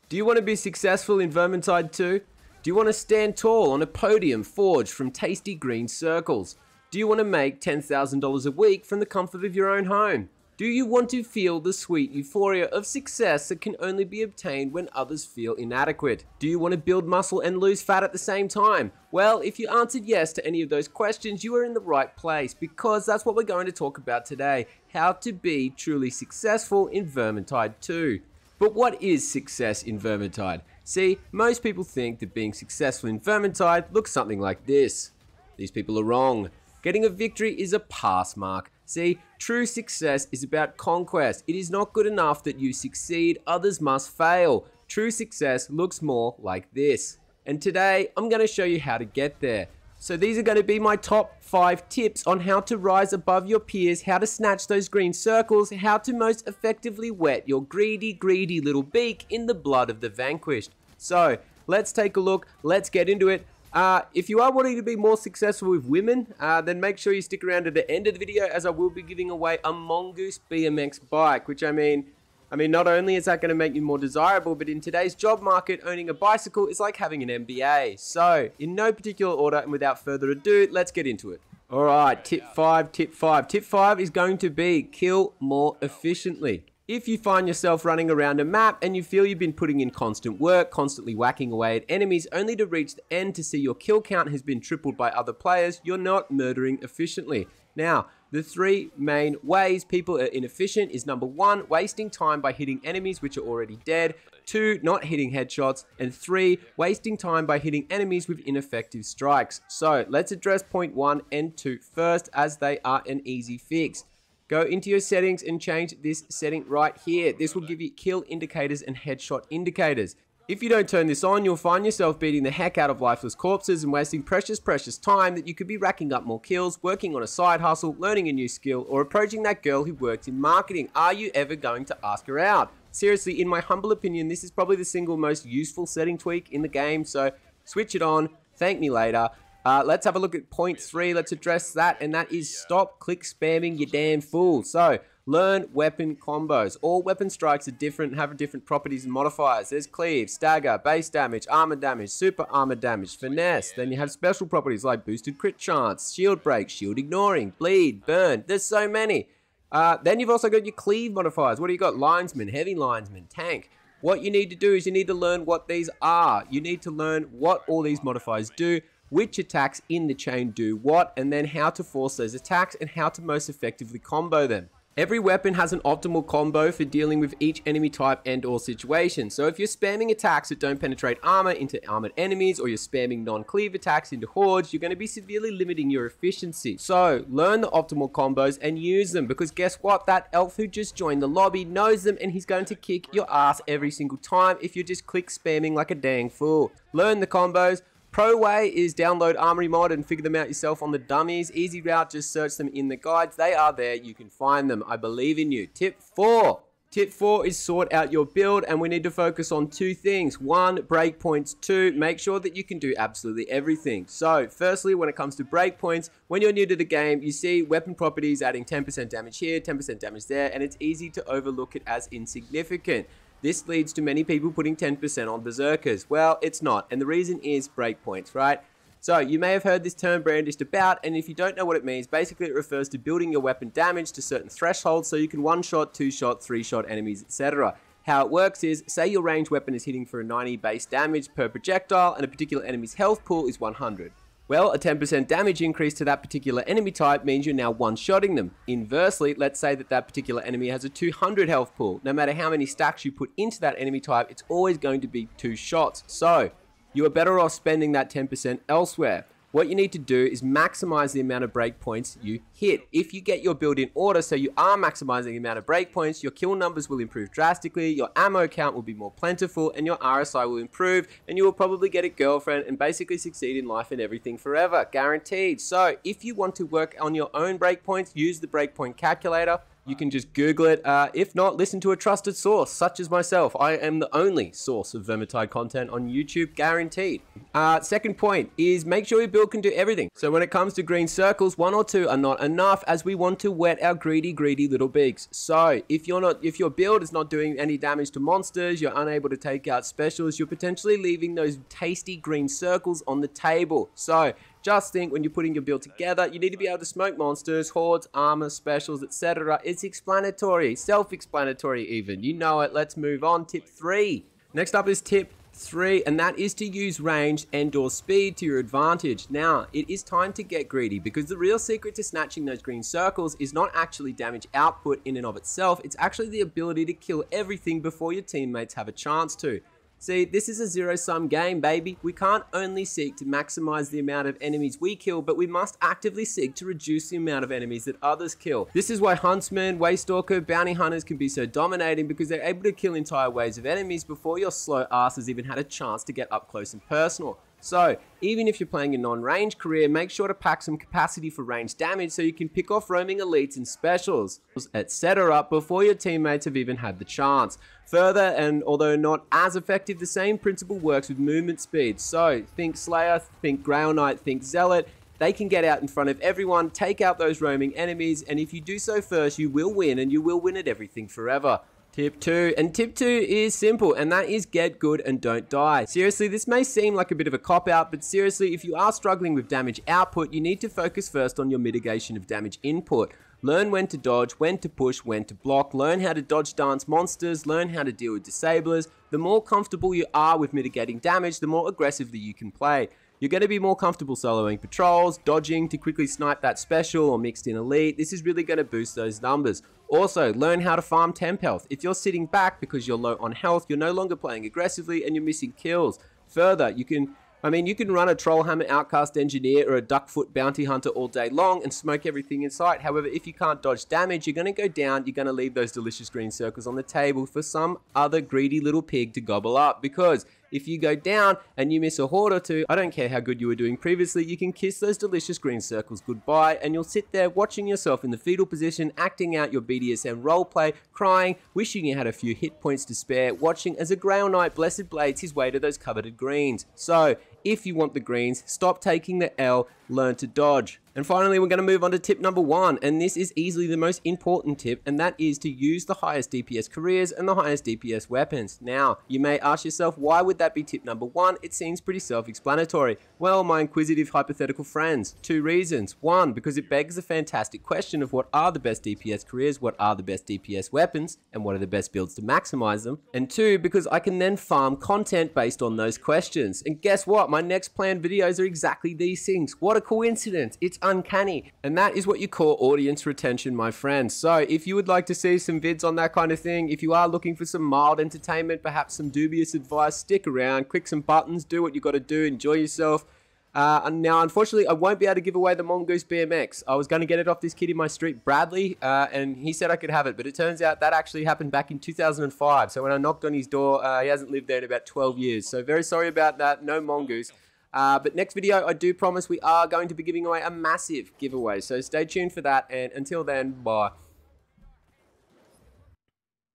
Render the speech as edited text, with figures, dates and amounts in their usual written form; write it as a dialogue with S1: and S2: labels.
S1: Do you want to be successful in Vermintide 2? Do you want to stand tall on a podium forged from tasty green circles? Do you want to make $10,000 a week from the comfort of your own home? Do you want to feel the sweet euphoria of success that can only be obtained when others feel inadequate? Do you want to build muscle and lose fat at the same time? Well, if you answered yes to any of those questions, you are in the right place, because that's what we're going to talk about today: how to be truly successful in Vermintide 2. But what is success in Vermintide? See, most people think that being successful in Vermintide looks something like this. These people are wrong. Getting a victory is a pass mark. See, true success is about conquest. It is not good enough that you succeed, others must fail. True success looks more like this. And today, I'm going to show you how to get there. So these are going to be my top 5 tips on how to rise above your peers, how to snatch those green circles, how to most effectively wet your greedy, greedy little beak in the blood of the vanquished. So let's take a look. Let's get into it. If you are wanting to be more successful with women, then make sure you stick around to the end of the video, as I will be giving away a Mongoose BMX bike, which I mean, not only is that going to make you more desirable, but in today's job market, owning a bicycle is like having an MBA. So, in no particular order and without further ado, let's get into it. Alright, tip 5. Tip 5 is going to be kill more efficiently. If you find yourself running around a map and you feel you've been putting in constant work, constantly whacking away at enemies, only to reach the end to see your kill count has been tripled by other players, you're not murdering efficiently. Now, the 3 main ways people are inefficient is: number 1, wasting time by hitting enemies which are already dead; 2, not hitting headshots; and 3, wasting time by hitting enemies with ineffective strikes. So, let's address point 1 and 2 first, as they are an easy fix. Go into your settings and change this setting right here. This will give you kill indicators and headshot indicators. If you don't turn this on, you'll find yourself beating the heck out of lifeless corpses and wasting precious time that you could be racking up more kills, working on a side hustle, learning a new skill, or approaching that girl who works in marketing. Are you ever going to ask her out? Seriously, in my humble opinion, this is probably the single most useful setting tweak in the game, so switch it on, thank me later. Let's have a look at point 3. Let's address that, and that is stop click spamming, you damn fool. So, learn weapon combos. All weapon strikes are different and have different properties and modifiers. There's cleave, stagger, base damage, armor damage, super armor damage, finesse. Then you have special properties like boosted crit chance, shield break, shield ignoring, bleed, burn. There's so many. Then you've also got your cleave modifiers. What do you got? Linesman, heavy linesman, tank. What you need to do is you need to learn what these are. You need to learn what all these modifiers do, which attacks in the chain do what, and then how to force those attacks and how to most effectively combo them. Every weapon has an optimal combo for dealing with each enemy type and or situation. So if you're spamming attacks that don't penetrate armor into armored enemies, or you're spamming non-cleave attacks into hordes, you're going to be severely limiting your efficiency. So learn the optimal combos and use them, because guess what? That elf who just joined the lobby knows them, and he's going to kick your ass every single time if you just click spamming like a dang fool. Learn the combos. Pro way is download Armory Mod and figure them out yourself on the dummies. Easy route, just search them in the guides. They are there, you can find them. I believe in you. Tip 4. Tip 4 is sort out your build, and we need to focus on 2 things. 1, breakpoints. 2, make sure that you can do absolutely everything. So, firstly, when it comes to breakpoints, when you're new to the game, you see weapon properties adding 10% damage here, 10% damage there, and it's easy to overlook it as insignificant. This leads to many people putting 10% on berserkers. Well, it's not, and the reason is breakpoints, right? So, you may have heard this term brandished about, and if you don't know what it means, basically it refers to building your weapon damage to certain thresholds so you can 1-shot, 2-shot, 3-shot enemies, etc. How it works is, say your ranged weapon is hitting for a 90 base damage per projectile, and a particular enemy's health pool is 100. Well, a 10% damage increase to that particular enemy type means you're now one-shotting them. Inversely, let's say that particular enemy has a 200 health pool. No matter how many stacks you put into that enemy type, it's always going to be 2 shots. So, you are better off spending that 10% elsewhere. What you need to do is maximize the amount of breakpoints you hit. If you get your build in order so you are maximizing the amount of breakpoints, your kill numbers will improve drastically, your ammo count will be more plentiful, and your RSI will improve, and you will probably get a girlfriend and basically succeed in life and everything forever. Guaranteed. So, if you want to work on your own breakpoints, use the breakpoint calculator. You can just Google it. If not, listen to a trusted source, such as myself. I am the only source of Vermintide content on YouTube, guaranteed. Second point is make sure your build can do everything. So when it comes to green circles, 1 or 2 are not enough, as we want to wet our greedy little beaks. So if your build is not doing any damage to monsters, you're unable to take out specials, you're potentially leaving those tasty green circles on the table. So just think, when you're putting your build together, you need to be able to smoke monsters, hordes, armor, specials, etc. It's explanatory, self-explanatory even. You know it. Let's move on. Tip 3. Next up is tip 3, and that is to use range and/or speed to your advantage. Now, it is time to get greedy, because the real secret to snatching those green circles is not actually damage output in and of itself. It's actually the ability to kill everything before your teammates have a chance to. See, this is a zero-sum game, baby. We can't only seek to maximize the amount of enemies we kill, but we must actively seek to reduce the amount of enemies that others kill. This is why huntsmen, waystalker, bounty hunters can be so dominating, because they're able to kill entire waves of enemies before your slow ass has even had a chance to get up close and personal. So, even if you're playing a non-range career, make sure to pack some capacity for range damage so you can pick off roaming elites and specials, etc. before your teammates have even had the chance. Further, and although not as effective, the same principle works with movement speed. So, think Slayer, think Grail Knight, think Zealot. They can get out in front of everyone, take out those roaming enemies, and if you do so first, you will win, and you will win at everything forever. Tip 2, and tip 2 is simple, and that is get good and don't die. Seriously, this may seem like a bit of a cop-out, but seriously, if you are struggling with damage output, you need to focus first on your mitigation of damage input. Learn when to dodge, when to push, when to block, learn how to dodge dance monsters, learn how to deal with disablers. The more comfortable you are with mitigating damage, the more aggressively you can play. You're going to be more comfortable soloing patrols, dodging to quickly snipe that special or mixed in elite. This is really going to boost those numbers. Also, learn how to farm temp health. If you're sitting back because you're low on health, you're no longer playing aggressively and you're missing kills. Further, you can run a Trollhammer Outcast Engineer or a Duckfoot Bounty Hunter all day long and smoke everything in sight. However, if you can't dodge damage, you're going to go down, you're going to leave those delicious green circles on the table for some other greedy little pig to gobble up, because if you go down and you miss a horde or 2, I don't care how good you were doing previously, you can kiss those delicious green circles goodbye, and you'll sit there watching yourself in the fetal position, acting out your BDSM roleplay, crying, wishing you had a few hit points to spare, watching as a Grail Knight Blessed blades his way to those coveted greens. So, if you want the greens, stop taking the L, learn to dodge. And finally, we're going to move on to tip number 1, and this is easily the most important tip, and that is to use the highest DPS careers and the highest DPS weapons. Now, you may ask yourself, why would that be tip number 1? It seems pretty self-explanatory. Well, my inquisitive hypothetical friends, 2 reasons. 1, because it begs the fantastic question of what are the best DPS careers, what are the best DPS weapons, and what are the best builds to maximize them. And 2, because I can then farm content based on those questions. And guess what? My next planned videos are exactly these things. What a coincidence. It's uncanny. And that is what you call audience retention, my friends. So if you would like to see some vids on that kind of thing, if you are looking for some mild entertainment, perhaps some dubious advice, stick around, click some buttons, do what you got to do, enjoy yourself. And now, unfortunately, I won't be able to give away the Mongoose BMX. I was going to get it off this kid in my street, Bradley, and he said I could have it, but it turns out that actually happened back in 2005. So when I knocked on his door, he hasn't lived there in about 12 years. So very sorry about that, no Mongoose. But next video, I do promise we are going to be giving away a massive giveaway. So stay tuned for that, and until then, bye.